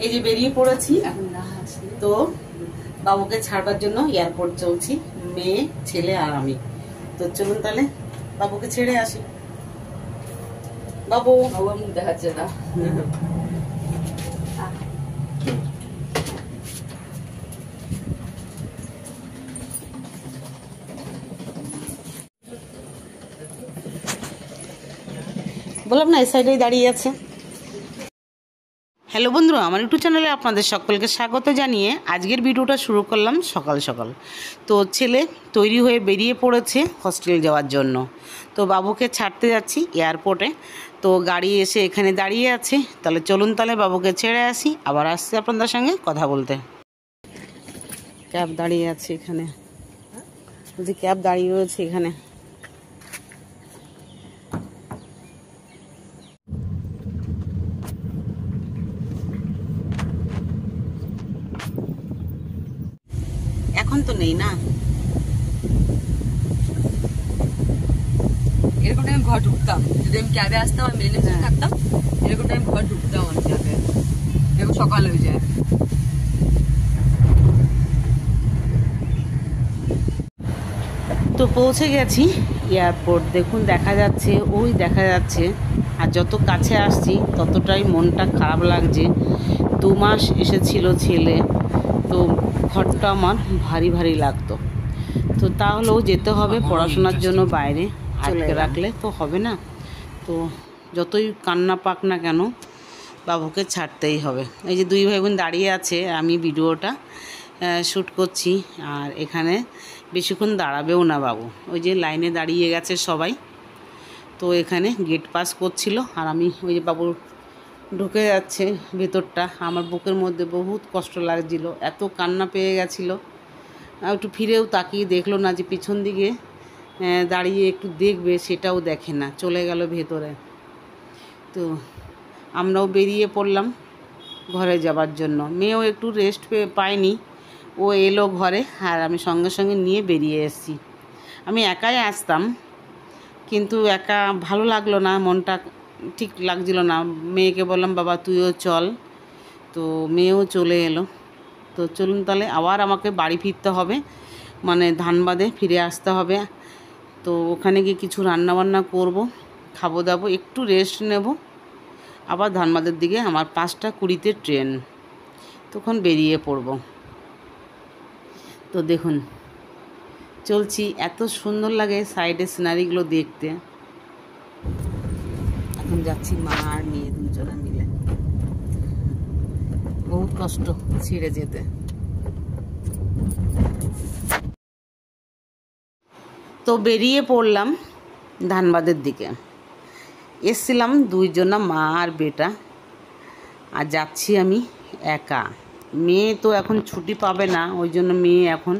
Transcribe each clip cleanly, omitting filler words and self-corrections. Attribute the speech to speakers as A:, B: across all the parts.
A: এই যে বেরিয়ে পড়েছি তো বাবুকে ছাড়বার জন্য এয়ারপোর্ট চলছি, মেয়ে ছেলে আর আমি। তো চলুন তাহলে বাবুকে ছেড়ে আসি। বাবু
B: মুখ দেখাচ্ছে না।
A: বললাম না এই সাইডেই দাঁড়িয়ে আছে। হ্যালো বন্ধুরা, আমার ইউটিউব চ্যানেলে আপনাদের সকলকে স্বাগত জানিয়ে আজকের ভিডিওটা শুরু করলাম সকাল সকাল। তো ছেলে তৈরি হয়ে বেরিয়ে পড়েছে হস্টেল যাওয়ার জন্য। তো বাবুকে ছাড়তে যাচ্ছি এয়ারপোর্টে। তো গাড়ি এসে এখানে দাঁড়িয়ে আছে। তাহলে চলুন তাহলে বাবুকে ছেড়ে আসি, আবার আসছি আপনাদের সঙ্গে কথা বলতে। ক্যাব দাঁড়িয়ে আছে এখানে, যে ক্যাব দাঁড়িয়ে রয়েছে এখানে। এখন তো নেই না,
B: এরকম টাইম ঘর ঢুকতাম যদি আমি ক্যাবে আসতাম আর মেলে থাকতাম। এরকম টাইম ঘর ঢুকতাম আমি ক্যাবে, এরকম সকাল হয়ে যায়।
A: তো পৌঁছে গেছি এয়ারপোর্ট। দেখুন দেখা যাচ্ছে, ওই দেখা যাচ্ছে। আর যত কাছে আসছি ততটাই মনটা খারাপ লাগছে। 2 মাস এসেছিল ছেলে, তো ঘরটা আমার ভারী ভারী লাগতো। তো তাহলেও যেতে হবে পড়াশোনার জন্য বাইরে, আটকে রাখলে তো হবে না। তো যতই কান্না পাক না কেন বাবুকে ছাড়তেই হবে। এই যে 2 ভাই বোন দাঁড়িয়ে আছে, আমি ভিডিওটা শ্যুট করছি। আর এখানে বেশিক্ষণ দাঁড়াবেও না বাবু, ওই যে লাইনে দাঁড়িয়ে গেছে সবাই। তো এখানে গেট পাস করছিল আর আমি ওই যে বাবুর ঢুকে যাচ্ছে ভেতরটা। আমার বুকের মধ্যে বহুত কষ্ট লাগছিল, এত কান্না পেয়ে গেছিলো। একটু ফিরেও তাকিয়ে দেখলো না যে পিছন দিকে দাঁড়িয়ে একটু দেখবে, সেটাও দেখে না, চলে গেল ভেতরে। তো আমরাও বেরিয়ে পড়লাম ঘরে যাবার জন্য। মেয়েও একটু রেস্ট পায়নি, ও এলো ঘরে আর আমি সঙ্গে সঙ্গে নিয়ে বেরিয়ে এসেছি। আমি একাই আসতাম, কিন্তু একা ভালো লাগলো না, মনটা ঠিক লাগছিল না। মেয়েকে বললাম বাবা তুইও চল, তো মেয়েও চলে এলো। তো চলুন তাহলে আবার আমাকে বাড়ি ফিরতে হবে, মানে ধানবাদে ফিরে আসতে হবে। তো ওখানে গিয়ে কিছু রান্নাবান্না করব, খাবো দাবো, একটু রেস্ট নেব। আবার ধানবাদের দিকে আমার 5টা 20-তে ট্রেন, তখন বেরিয়ে পড়ব। তো দেখুন চলছি, এত সুন্দর লাগে সাইডের সিনারিগুলো দেখতে। এখন যাচ্ছি মা আর মেয়ে দুজনে মিলে। বহুত কষ্ট ছেড়ে যেতে। তো বেরিয়ে পড়লাম ধানবাদের দিকে। এসছিলাম 2 জনা, মা আর বেটা, আর যাচ্ছি আমি একা। মেয়ে তো এখন ছুটি পাবে না, ওই জন্য মেয়ে এখন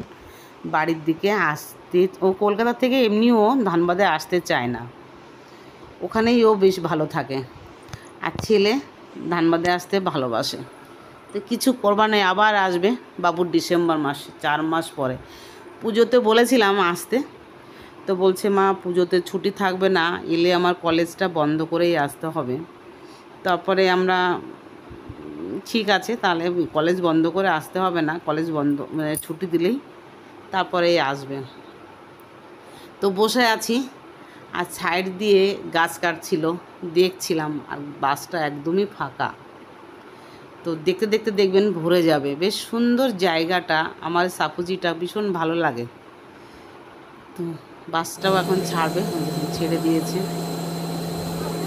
A: বাড়ির দিকে আসতে, ও কলকাতা থেকে এমনিও ধানবাদে আসতে চায় না, ওখানেই ও বেশ ভালো থাকে। আর ছেলে ধানবাদে আসতে ভালোবাসে। তো কিছু করবার নেই, আবার আসবে বাবুর ডিসেম্বর মাসে, 4 মাস পরে। পুজোতে বলেছিলাম আসতে, তো বলছে মা পুজোতে ছুটি থাকবে না, এলে আমার কলেজটা বন্ধ করেই আসতে হবে। তারপরে আমরা ঠিক আছে তাহলে কলেজ বন্ধ করে আসতে হবে না, কলেজ বন্ধ মানে ছুটি দিলেই তারপরেই আসবে। তো বসে আছি আর সাইড দিয়ে গাছ কাটছিল, দেখছিলাম। আর বাসটা একদমই ফাঁকা। তো দেখতে দেখতে দেখবেন ভরে যাবে। বেশ সুন্দর জায়গাটা, আমার সাপুজিটা ভীষণ ভালো লাগে। তো বাসটাও এখন ছাড়বে, ছেড়ে দিয়েছে।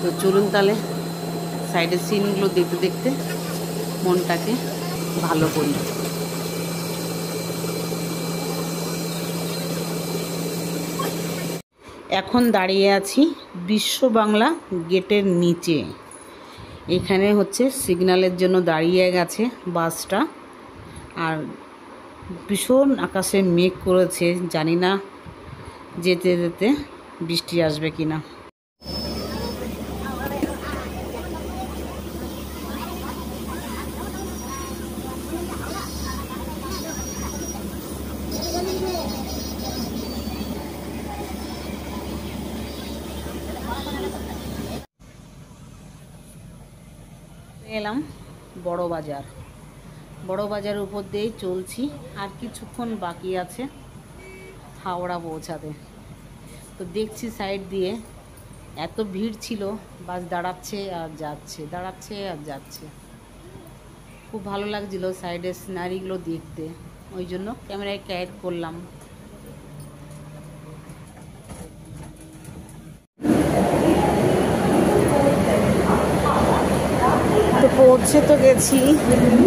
A: তো চলুন তাহলে সাইডের সিনগুলো দেখতে দেখতে মনটাকে ভালো করি। এখন দাঁড়িয়ে আছি বিশ্ব বাংলা গেটের নিচে। এখানে হচ্ছে সিগন্যালের জন্য দাঁড়িয়ে গেছে বাসটা। আর ভীষণ আকাশে মেঘ করেছে, জানি না যেতে যেতে বৃষ্টি আসবে কিনা। এলাম বড় বাজার। বড় বাজারের উপর দিয়েই চলছি, আর কিছুক্ষণ বাকি আছে হাওড়া পৌঁছাতে। তো দেখছি সাইড দিয়ে এত ভিড় ছিল, বাস দাঁড়াচ্ছে আর যাচ্ছে, দাঁড়াচ্ছে আর যাচ্ছে। খুব ভালো লাগছিল সাইডের সিনারিগুলো দেখতে, ওই জন্য ক্যামেরায় ক্যাড করলাম। তো পৌঁছে তো গেছি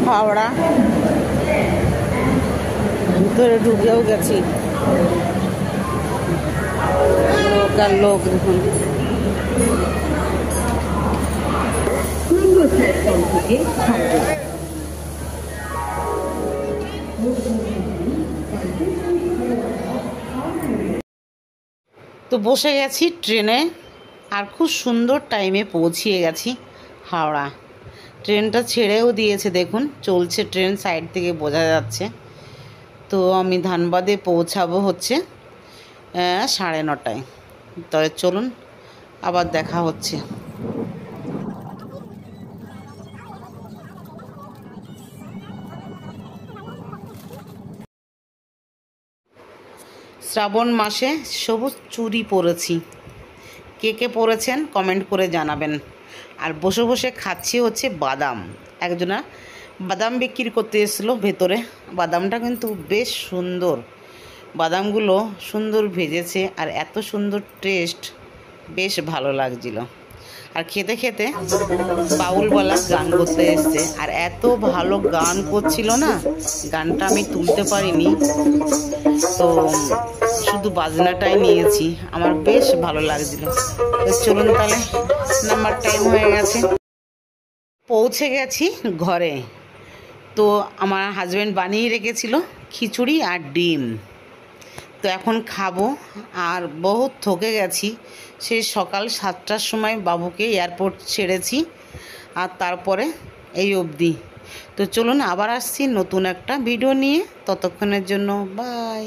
A: হাওড়া, ভিতরে ঢুকেও গেছি। লোক আর লোক দেখুন। তো বসে গেছি ট্রেনে, আর খুব সুন্দর টাইমে পৌঁছিয়ে গেছি হাওড়া। ট্রেনটা ছেড়েও দিয়েছে, দেখুন চলছে ট্রেন, সাইড থেকে বোঝা যাচ্ছে। তো আমি ধানবাদে পৌঁছাবো হচ্ছে 9:30টায়। তবে চলুন আবার দেখা হচ্ছে। শ্রাবণ মাসে সবুজ চুড়ি পরেছি, কে কে পরেছেন কমেন্ট করে জানাবেন। আর বসে বসে খাচ্ছি হচ্ছে বাদাম। একজনা বাদাম বিক্রি করতে এসেছিলো ভেতরে, বাদামটা কিন্তু বেশ সুন্দর, বাদামগুলো সুন্দর ভেজেছে আর এত সুন্দর টেস্ট, বেশ ভালো লাগছিল। আর খেতে খেতে বাউলওয়ালা গান করতে এসছে, আর এত ভালো গান করছিল না, গানটা আমি তুলতে পারিনি, তো শুধু বাজনাটাই নিয়েছি, আমার বেশ ভালো লাগছিল। তো চলুন তাহলে, নাম্বার টাইম হয়ে গেছে, পৌঁছে গেছি ঘরে। তো আমার হাজব্যান্ড বানিয়ে রেখেছিল খিচুড়ি আর ডিম, তো এখন খাবো। আর বহুত থকে গেছি, সেই সকাল 7টার সময় বাবুকে এয়ারপোর্ট ছেড়েছি, আর তারপরে এই অবধি। তো চলুন আবার আসছি নতুন একটা ভিডিও নিয়ে, ততক্ষণের জন্য বাই।